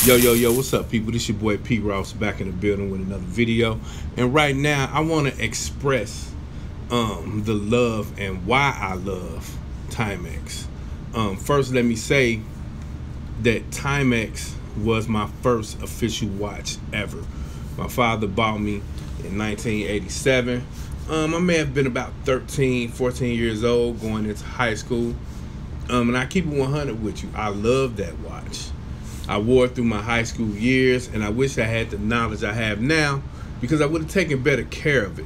Yo, what's up, people? This your boy P. Ross back in the building with another video. And right now, I want to express the love and why I love Timex. First, let me say that Timex was my first official watch ever. My father bought me in 1987. I may have been about 13, 14 years old, going into high school. And I keep it 100 with you. I love that watch. I wore it through my high school years, and I wish I had the knowledge I have now, because I would have taken better care of it.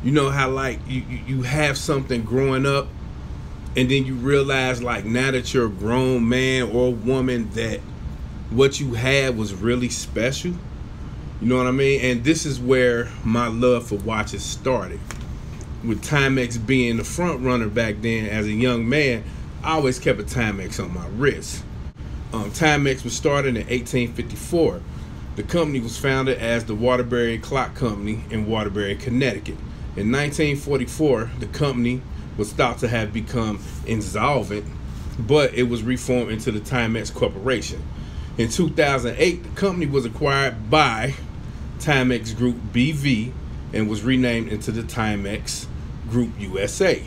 You know how like you have something growing up, and then you realize like now that you're a grown man or woman that what you had was really special. You know what I mean? And this is where my love for watches started. With Timex being the front runner back then as a young man, I always kept a Timex on my wrist. Timex was started in 1854. The company was founded as the Waterbury Clock Company in Waterbury, Connecticut. In 1944, the company was thought to have become insolvent, but it was reformed into the Timex Corporation. In 2008, the company was acquired by Timex Group BV and was renamed into the Timex Group USA.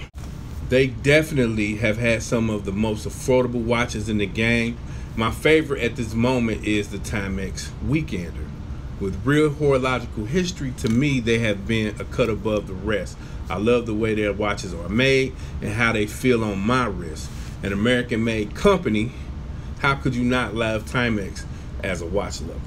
They definitely have had some of the most affordable watches in the game. My favorite at this moment is the Timex Weekender. With real horological history, to me, they have been a cut above the rest. I love the way their watches are made and how they feel on my wrist. An American-made company, how could you not love Timex as a watch lover?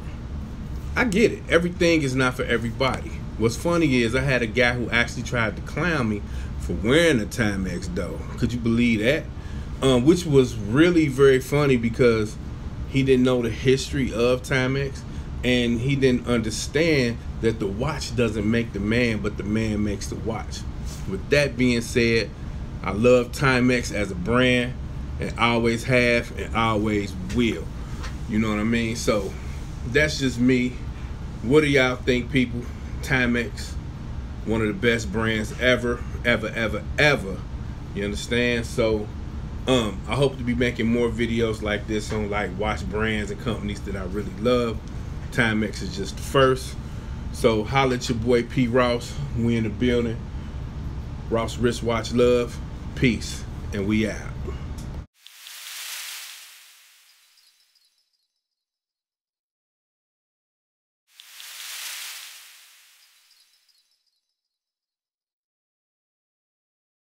I get it. Everything is not for everybody. What's funny is I had a guy who actually tried to clown me for wearing a Timex though. Could you believe that? Which was really very funny because he didn't know the history of Timex, and he didn't understand that the watch doesn't make the man, but the man makes the watch. With that being said, I love Timex as a brand, and I always have and always will. You know what I mean? So that's just me. What do y'all think, people? Timex, one of the best brands ever. You understand? So I hope to be making more videos like this on like watch brands and companies that I really love. Timex is just the first. So holla at your boy P. Ross. We in the building. Ross Wristwatch Love. Peace. And we out.